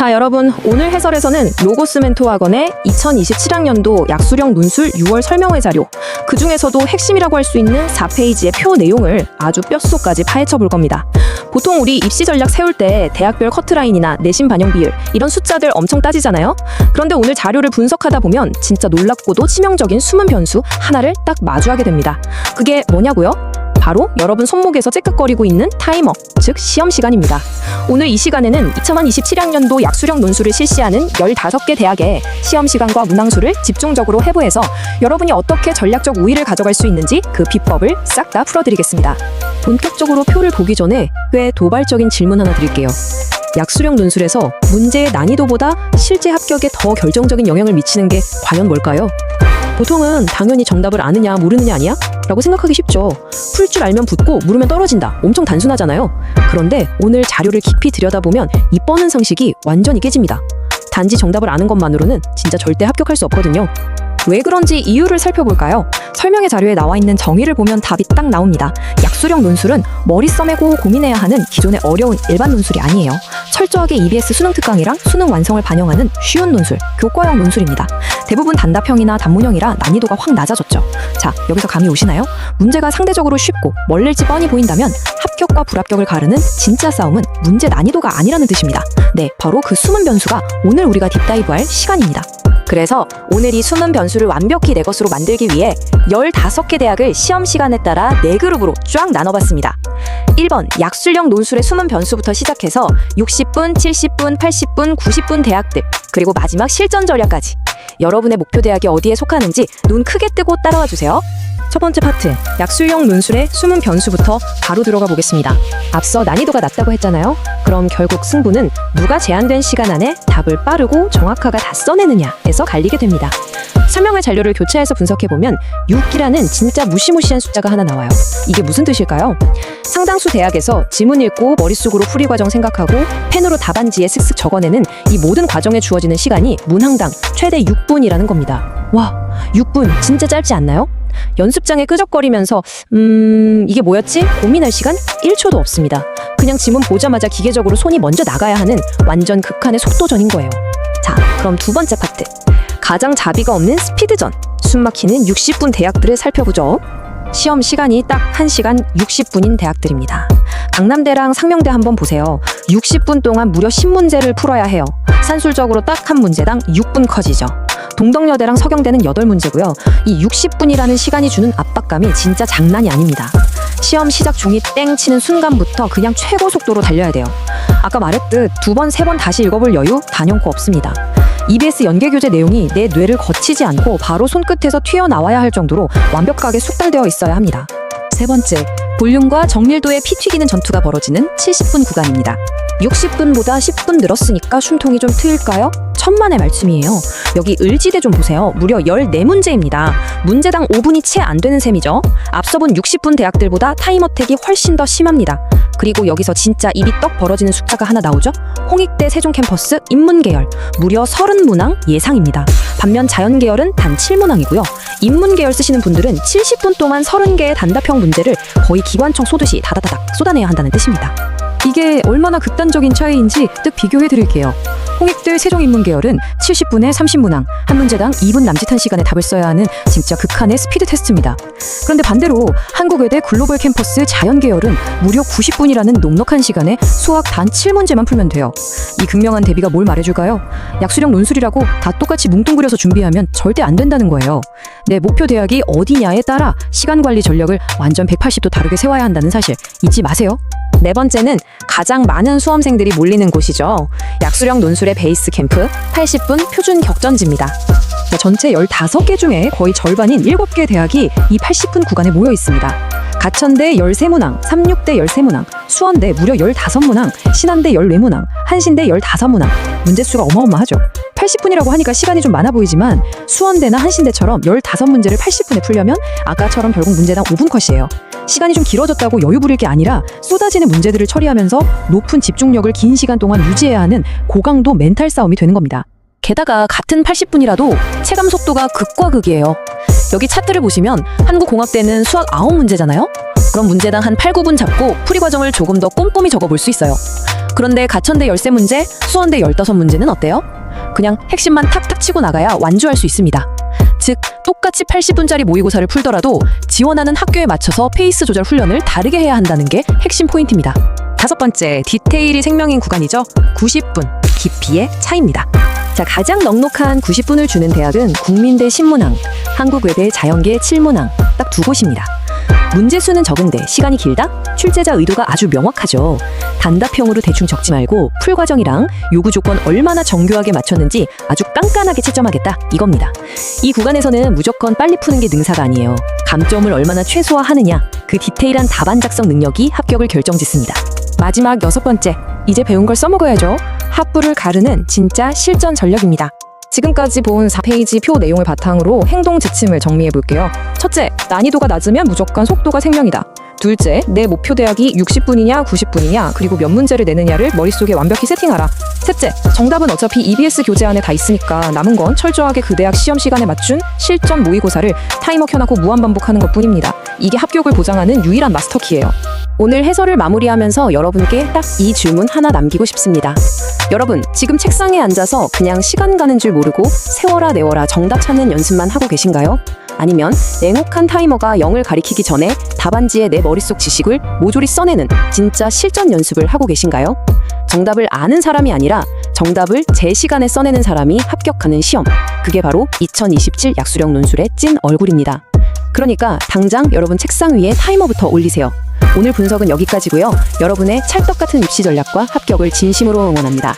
자, 여러분, 오늘 해설에서는 로고스 멘토학원의 2027학년도 약수령 논술 6월 설명회 자료, 그 중에서도 핵심이라고 할 수 있는 4페이지의 표 내용을 아주 뼛속까지 파헤쳐 볼 겁니다. 보통 우리 입시 전략 세울 때 대학별 커트라인이나 내신 반영 비율 이런 숫자들 엄청 따지잖아요. 그런데 오늘 자료를 분석하다 보면 진짜 놀랍고도 치명적인 숨은 변수 하나를 딱 마주하게 됩니다. 그게 뭐냐고요? 바로 여러분 손목에서 째깍거리고 있는 타이머, 즉 시험 시간입니다. 오늘 이 시간에는 2027학년도 약수령 논술을 실시하는 15개 대학의 시험 시간과 문항수를 집중적으로 해부해서 여러분이 어떻게 전략적 우위를 가져갈 수 있는지 그 비법을 싹 다 풀어드리겠습니다. 본격적으로 표를 보기 전에 꽤 도발적인 질문 하나 드릴게요. 약수령 논술에서 문제의 난이도보다 실제 합격에 더 결정적인 영향을 미치는 게 과연 뭘까요? 보통은 당연히 정답을 아느냐 모르느냐 아니야? 라고 생각하기 쉽죠. 풀 줄 알면 붙고 모르면 떨어진다. 엄청 단순하잖아요. 그런데 오늘 자료를 깊이 들여다보면 이 뻔한 상식이 완전히 깨집니다. 단지 정답을 아는 것만으로는 진짜 절대 합격할 수 없거든요. 왜 그런지 이유를 살펴볼까요? 설명의 자료에 나와 있는 정의를 보면 답이 딱 나옵니다. 약수령 논술은 머리 써매고 고민해야 하는 기존의 어려운 일반 논술이 아니에요. 철저하게 EBS 수능 특강이랑 수능 완성을 반영하는 쉬운 논술, 교과형 논술입니다. 대부분 단답형이나 단문형이라 난이도가 확 낮아졌죠. 자, 여기서 감이 오시나요? 문제가 상대적으로 쉽고 멀릴지 뻔히 보인다면 합격과 불합격을 가르는 진짜 싸움은 문제 난이도가 아니라는 뜻입니다. 네, 바로 그 숨은 변수가 오늘 우리가 딥다이브할 시간입니다. 그래서 오늘 이 숨은 변수를 완벽히 내 것으로 만들기 위해 15개 대학을 시험 시간에 따라 4그룹으로 쫙 나눠봤습니다. 1번 약술형 논술의 숨은 변수부터 시작해서 60분, 70분, 80분, 90분 대학들, 그리고 마지막 실전 전략까지. 여러분의 목표 대학이 어디에 속하는지 눈 크게 뜨고 따라와 주세요. 첫 번째 파트, 약술형 논술의 숨은 변수부터 바로 들어가 보겠습니다. 앞서 난이도가 낮다고 했잖아요. 그럼 결국 승부는 누가 제한된 시간 안에 답을 빠르고 정확하게 다 써내느냐에서 갈리게 됩니다. 설명회 자료를 교차해서 분석해보면 6이라는 진짜 무시무시한 숫자가 하나 나와요. 이게 무슨 뜻일까요? 상당수 대학에서 지문 읽고 머릿속으로 풀이 과정 생각하고 펜으로 답안지에 슥슥 적어내는 이 모든 과정에 주어지는 시간이 문항당 최대 6분이라는 겁니다. 와, 6분 진짜 짧지 않나요? 연습장에 끄적거리면서 이게 뭐였지? 고민할 시간 1초도 없습니다. 그냥 지문 보자마자 기계적으로 손이 먼저 나가야 하는 완전 극한의 속도전인 거예요. 자, 그럼 두 번째 파트, 가장 자비가 없는 스피드전, 숨막히는 60분 대학들을 살펴보죠. 시험 시간이 딱 1시간 60분인 대학들입니다. 강남대랑 상명대 한번 보세요. 60분 동안 무려 10문제를 풀어야 해요. 산술적으로 딱 한 문제당 6분 커지죠. 동덕여대랑 서경대는 8문제고요. 이 60분이라는 시간이 주는 압박감이 진짜 장난이 아닙니다. 시험 시작 종이 땡 치는 순간부터 그냥 최고 속도로 달려야 돼요. 아까 말했듯 2번, 3번 다시 읽어볼 여유 단연코 없습니다. EBS 연계교재 내용이 내 뇌를 거치지 않고 바로 손끝에서 튀어나와야 할 정도로 완벽하게 숙달되어 있어야 합니다. 세 번째, 볼륨과 정밀도의 피 튀기는 전투가 벌어지는 70분 구간입니다. 60분보다 10분 늘었으니까 숨통이 좀 트일까요? 천만의 말씀이에요. 여기 을지대 좀 보세요. 무려 14문제입니다. 문제당 5분이 채 안 되는 셈이죠. 앞서 본 60분 대학들보다 타임어택이 훨씬 더 심합니다. 그리고 여기서 진짜 입이 떡 벌어지는 숫자가 하나 나오죠? 홍익대 세종캠퍼스 인문계열 무려 30문항 예상입니다. 반면 자연계열은 단 7문항이고요. 인문계열 쓰시는 분들은 70분 동안 30개의 단답형 문제를 거의 기관총 쏘듯이 다다다닥 쏟아내야 한다는 뜻입니다. 이게 얼마나 극단적인 차이인지 뜩 비교해 드릴게요. 홍익대 세종인문계열은 70분에 30문항, 한 문제당 2분 남짓한 시간에 답을 써야 하는 진짜 극한의 스피드 테스트입니다. 그런데 반대로 한국외대 글로벌 캠퍼스 자연계열은 무려 90분이라는 넉넉한 시간에 수학 단 7문제만 풀면 돼요. 이 극명한 대비가 뭘 말해줄까요? 약수령 논술이라고 다 똑같이 뭉뚱그려서 준비하면 절대 안 된다는 거예요. 내 목표 대학이 어디냐에 따라 시간 관리 전략을 완전 180도 다르게 세워야 한다는 사실 잊지 마세요. 네 번째는 가장 많은 수험생들이 몰리는 곳이죠. 약수령 논술의 베이스 캠프 80분 표준 격전지입니다. 전체 15개 중에 거의 절반인 7개 대학이 이 80분 구간에 모여 있습니다. 가천대 13문항, 삼육대 13문항, 수원대 무려 15문항, 신한대 14문항, 한신대 15문항. 문제수가 어마어마하죠. 80분이라고 하니까 시간이 좀 많아 보이지만 수원대나 한신대처럼 15문제를 80분에 풀려면 아까처럼 결국 문제당 5분 컷이에요. 시간이 좀 길어졌다고 여유 부릴 게 아니라 쏟아지는 문제들을 처리하면서 높은 집중력을 긴 시간 동안 유지해야 하는 고강도 멘탈 싸움이 되는 겁니다. 게다가 같은 80분이라도 체감 속도가 극과 극이에요. 여기 차트를 보시면 한국공학대는 수학 9문제잖아요? 그럼 문제당 한 8, 9분 잡고 풀이 과정을 조금 더 꼼꼼히 적어볼 수 있어요. 그런데 가천대 13문제, 수원대 15문제는 어때요? 그냥 핵심만 탁탁 치고 나가야 완주할 수 있습니다. 즉, 똑같이 80분짜리 모의고사를 풀더라도 지원하는 학교에 맞춰서 페이스 조절 훈련을 다르게 해야 한다는 게 핵심 포인트입니다. 5번째, 디테일이 생명인 구간이죠. 90분, 깊이의 차이입니다. 자, 가장 넉넉한 90분을 주는 대학은 국민대 신문항, 한국외대 자연계 칠문항, 딱 두 곳입니다. 문제 수는 적은데 시간이 길다? 출제자 의도가 아주 명확하죠. 단답형으로 대충 적지 말고 풀 과정이랑 요구 조건 얼마나 정교하게 맞췄는지 아주 깐깐하게 채점하겠다, 이겁니다. 이 구간에서는 무조건 빨리 푸는 게 능사가 아니에요. 감점을 얼마나 최소화하느냐, 그 디테일한 답안 작성 능력이 합격을 결정짓습니다. 마지막 6번째, 이제 배운 걸 써먹어야죠. 합부를 가르는 진짜 실전 전략입니다. 지금까지 본 4페이지 표 내용을 바탕으로 행동 지침을 정리해 볼게요. 첫째, 난이도가 낮으면 무조건 속도가 생명이다. 둘째, 내 목표 대학이 60분이냐 90분이냐 그리고 몇 문제를 내느냐를 머릿속에 완벽히 세팅하라. 셋째, 정답은 어차피 EBS 교재 안에 다 있으니까 남은 건 철저하게 그 대학 시험 시간에 맞춘 실전 모의고사를 타이머 켜놓고 무한반복하는 것뿐입니다. 이게 합격을 보장하는 유일한 마스터키예요. 오늘 해설을 마무리하면서 여러분께 딱 이 질문 하나 남기고 싶습니다. 여러분, 지금 책상에 앉아서 그냥 시간 가는 줄 모르고 세워라 내워라 정답 찾는 연습만 하고 계신가요? 아니면 냉혹한 타이머가 0을 가리키기 전에 답안지에 내 머릿속 지식을 모조리 써내는 진짜 실전 연습을 하고 계신가요? 정답을 아는 사람이 아니라 정답을 제 시간에 써내는 사람이 합격하는 시험. 그게 바로 2027 약수령 논술의 찐 얼굴입니다. 그러니까 당장 여러분 책상 위에 타이머부터 올리세요. 오늘 분석은 여기까지고요. 여러분의 찰떡같은 입시 전략과 합격을 진심으로 응원합니다.